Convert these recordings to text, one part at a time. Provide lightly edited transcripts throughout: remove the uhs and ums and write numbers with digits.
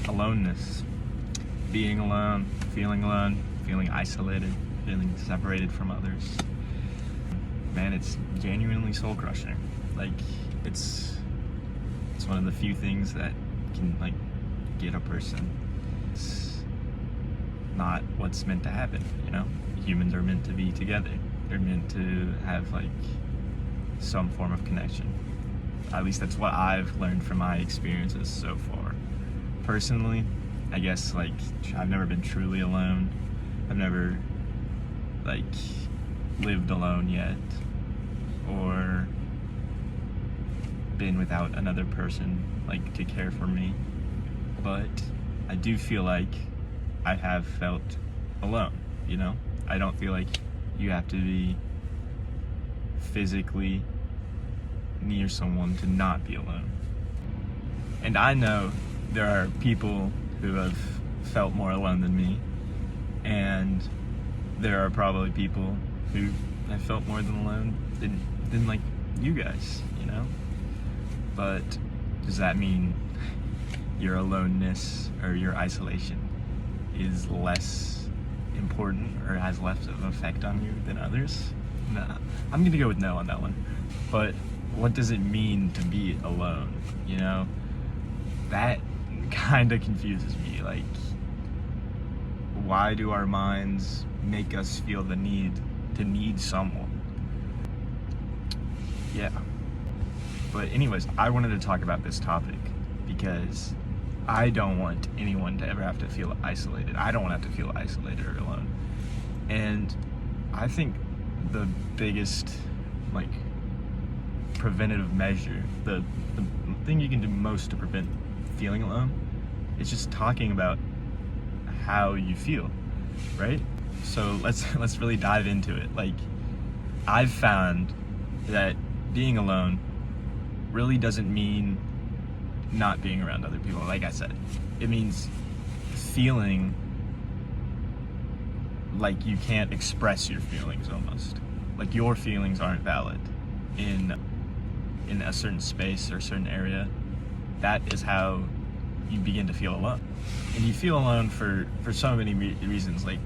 Aloneness. Being alone, feeling isolated, feeling separated from others. Man, it's genuinely soul-crushing. Like, it's one of the few things that can, like, get a person. It's not what's meant to happen, you know? Humans are meant to be together. They're meant to have, like, some form of connection. At least that's what I've learned from my experiences so far. Personally, I guess, like, I've never been truly alone. I've never, like, lived alone yet, or been without another person, like, to care for me. But I do feel like I have felt alone, you know? I don't feel like you have to be physically near someone to not be alone. And I know there are people who have felt more alone than me, and there are probably people who have felt more than alone than like you guys, you know? But does that mean your aloneness or your isolation is less important or has less of an effect on you than others? Nah, I'm gonna go with no on that one. But what does it mean to be alone, you know? That kind of confuses me. Like, why do our minds make us feel the need to need someone? Yeah. But anyways, I wanted to talk about this topic because I don't want anyone to ever have to feel isolated. I don't want to have to feel isolated or alone. And I think the biggest, like, preventative measure, the thing you can do most to prevent feeling alone, is just talking about how you feel, right? So let's really dive into it. Like, I've found that being alone really doesn't mean not being around other people. Like I said, it means feeling like you can't express your feelings, almost like your feelings aren't valid in a certain space or a certain area. That is how you begin to feel alone. And you feel alone for so many reasons. Like,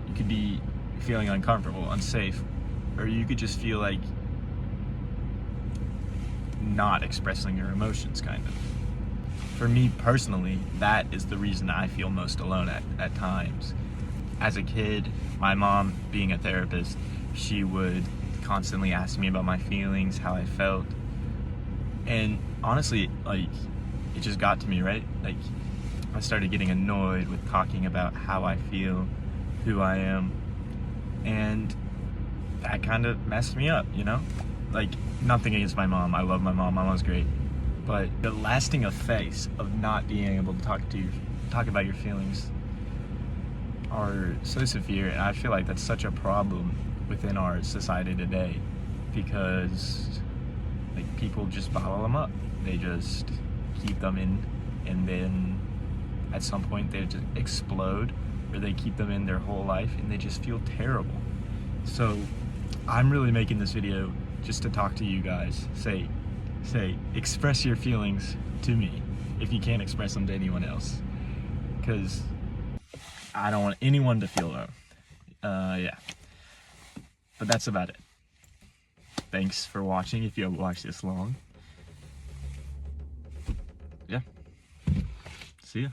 you could be feeling uncomfortable, unsafe, or you could just feel like not expressing your emotions, kind of. For me personally, that is the reason I feel most alone at times. As a kid, my mom, being a therapist, she would constantly ask me about my feelings, how I felt. And honestly, like, it just got to me, right? Like, I started getting annoyed with talking about how I feel, who I am, and that kind of messed me up, you know? Like, nothing against my mom. I love my mom. My mom's great. But the lasting effects of not being able to talk about your feelings are so severe, and I feel like that's such a problem within our society today, because, like, people just bottle them up. They just keep them in, and then at some point they just explode, or they keep them in their whole life and they just feel terrible. So I'm really making this video just to talk to you guys. Say, express your feelings to me if you can't express them to anyone else, because I don't want anyone to feel alone. Yeah. But that's about it. Thanks for watching if you have watched this long. Yeah. See ya.